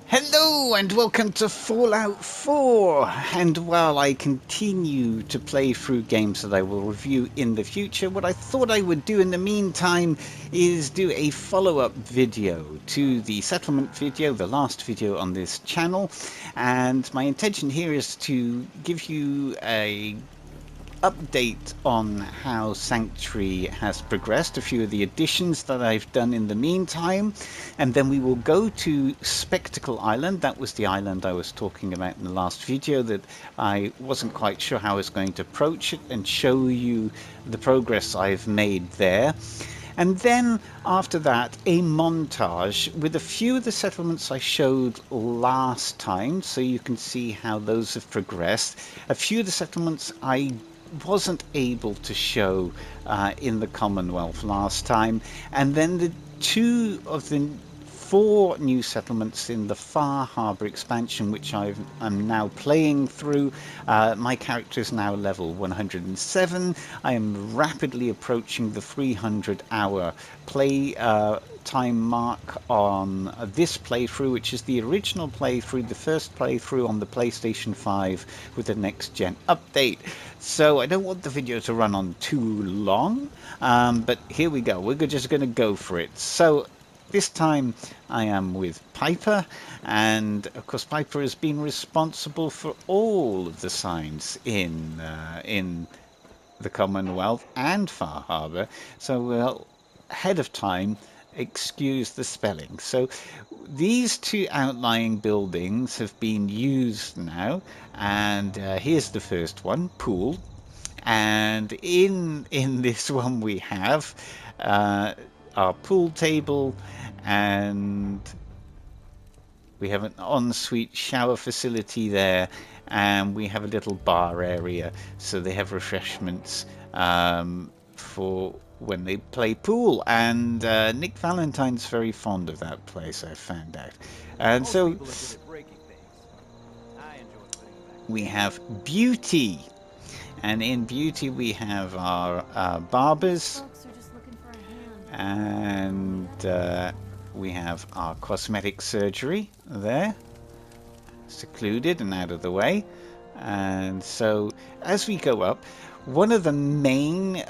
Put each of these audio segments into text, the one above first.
Hello and welcome to Fallout 4, and while I continue to play through games that I will review in the future, what I thought I would do in the meantime is do a follow-up video to the settlement video, the last video on this channel, and my intention here is to give you a update on how Sanctuary has progressed, a few of the additions that I've done in the meantime, and then we will go to Spectacle Island. That was the island I was talking about in the last video that I wasn't quite sure how I was going to approach it, and show you the progress I've made there. And then after that, a montage with a few of the settlements I showed last time, so you can see how those have progressed. A few of the settlements I wasn't able to show in the Commonwealth last time, and then the two of the 4 new settlements in the Far Harbour expansion, which I'm now playing through. My character is now level 107. I am rapidly approaching the 300-hour play time mark on this playthrough, which is the original playthrough, the first playthrough on the PlayStation 5 with the next-gen update. So I don't want the video to run on too long, but here we go. We're just going to go for it. So this time I am with Piper, and of course Piper has been responsible for all of the signs in the Commonwealth and Far Harbour, so we'll ahead of time excuse the spelling. So these 2 outlying buildings have been used now, and here's the first one, pool, and in this one we have our pool table, and we have an ensuite shower facility there, and we have a little bar area, so they have refreshments for when they play pool. And Nick Valentine's very fond of that place, I found out. And so we have beauty, and in beauty we have our barbers, and we have our cosmetic surgery there, secluded and out of the way. And so as we go up, one of the main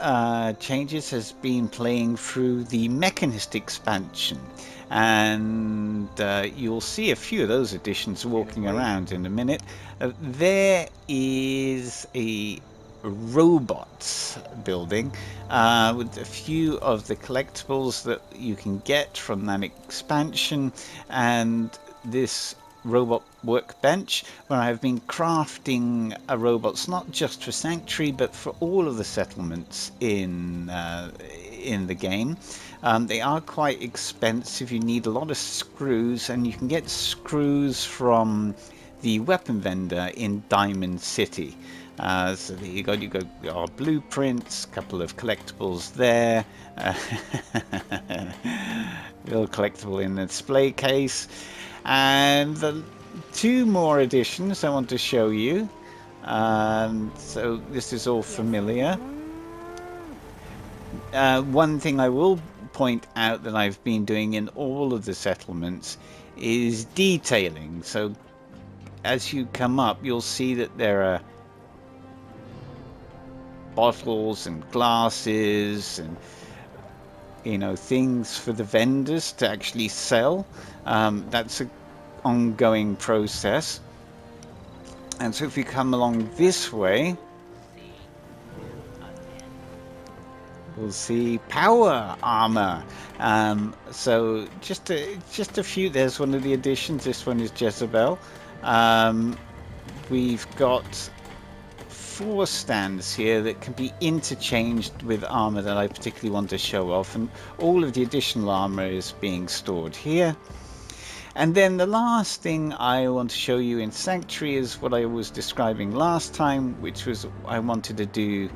changes has been playing through the Mechanist expansion, and you'll see a few of those additions walking around in a minute. There is a robots building with a few of the collectibles that you can get from that expansion, and this robot workbench where I've been crafting robots not just for Sanctuary but for all of the settlements in the game. They are quite expensive. You need a lot of screws, and you can get screws from the weapon vendor in Diamond City. So there you got our blueprints, a couple of collectibles there, little collectible in the display case, and the 2 more additions I want to show you. So this is all familiar. One thing I will point out that I've been doing in all of the settlements is detailing. So as you come up, you'll see that there are bottles and glasses and things for the vendors to actually sell. That's an ongoing process. And so if you come along this way, we'll see power armor. So just a few. There's one of the additions. This one is Jezebel. We've got 4 stands here that can be interchanged with armor that I particularly want to show off, and all of the additional armor is being stored here. And then the last thing I want to show you in Sanctuary is what I was describing last time, which was I wanted to do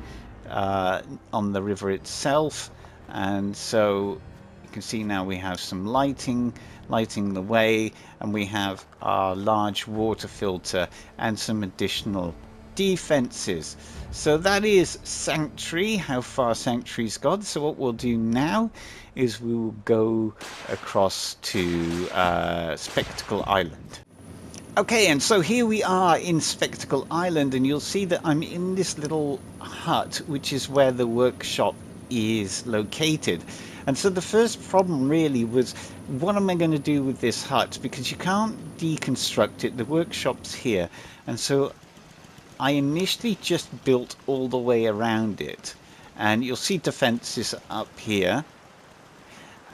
on the river itself. And so you can see now we have some lighting the way, and we have our large water filter and some additional defenses. So that is Sanctuary, how far Sanctuary's got. So what we'll do now is we will go across to Spectacle Island. Okay, and so here we are in Spectacle Island, and you'll see that I'm in this little hut, which is where the workshop is located. And so the first problem really was, what am I going to do with this hut? Because you can't deconstruct it, the workshop's here. And so I initially just built all the way around it. And you'll see defenses up here.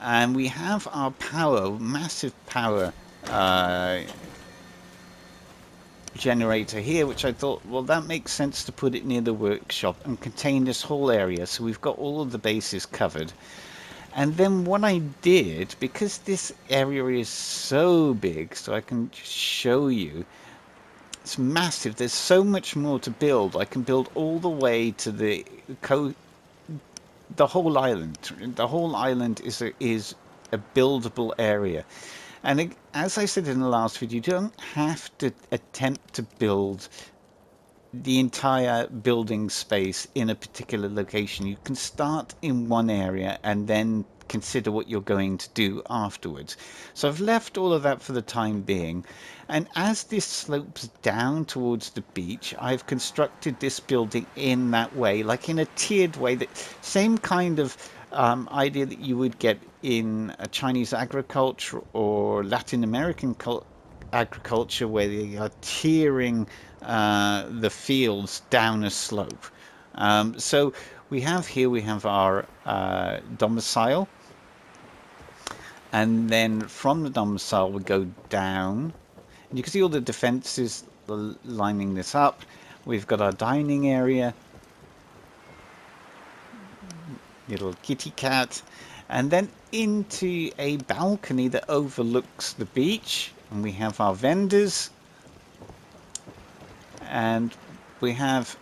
And we have our power, massive power generator here, which I thought, well, that makes sense to put it near the workshop and contain this whole area, so we've got all of the bases covered. And then what I did, because this area is so big, so I can just show you, it's massive, there's so much more to build. I can build all the way to the whole island. The whole island is a buildable area. And as I said in the last video, you don't have to attempt to build the entire building space in a particular location. You can start in one area and then consider what you're going to do afterwards. So I've left all of that for the time being. And as this slopes down towards the beach, I've constructed this building in that way, like in a tiered way, that same kind of idea that you would get in a Chinese agriculture or Latin American agriculture, where they are tiering the fields down a slope. So we have our domicile, and then from the domicile we go down, and you can see all the defenses lining this up. We've got our dining area, little kitty cat, and then into a balcony that overlooks the beach, and we have our vendors, and we have,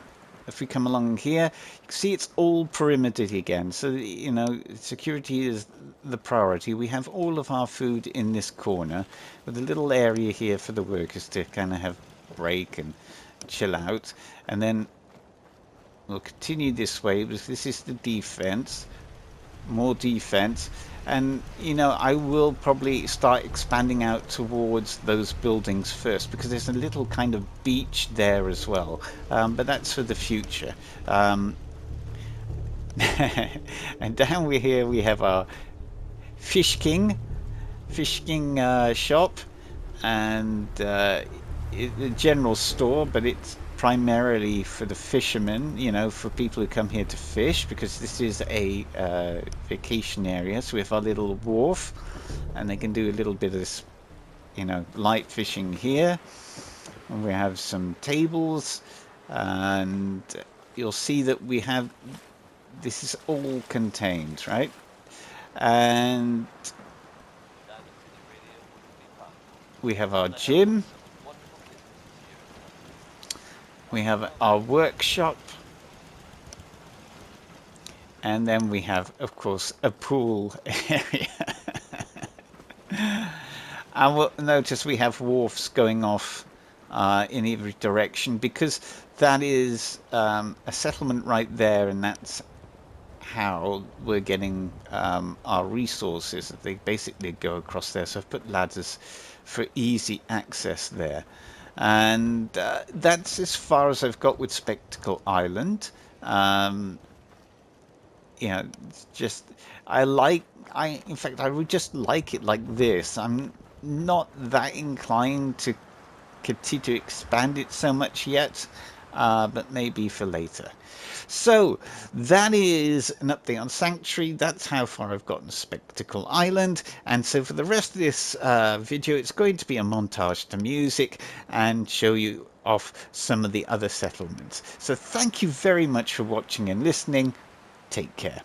if we come along here, you can see it's all perimetered again, so you know security is the priority. We have all of our food in this corner with a little area here for the workers to kind of have a break and chill out, and then we'll continue this way because this is the defense, more defense, and you know I will probably start expanding out towards those buildings first because there's a little kind of beach there as well, but that's for the future. And down here we have our Fish King shop, and a general store, but it's primarily for the fishermen, you know, for people who come here to fish, because this is a vacation area. So we have our little wharf, and they can do a little bit of this, you know, light fishing here. And we have some tables, and you'll see that we have, this is all contained, right? And we have our gym. We have our workshop, and then we have, of course, a pool area. And we'll notice we have wharfs going off in every direction, because that is a settlement right there, and that's how we're getting our resources. They basically go across there, so I've put ladders for easy access there. And that's as far as I've got with Spectacle Island. You know, it's just, in fact, I would just like it like this. I'm not that inclined to continue to expand it so much yet, but maybe for later. So that is an update on Sanctuary. That's how far I've gotten Spectacle Island. And so for the rest of this video, it's going to be a montage to music and show you off some of the other settlements. So thank you very much for watching and listening. Take care.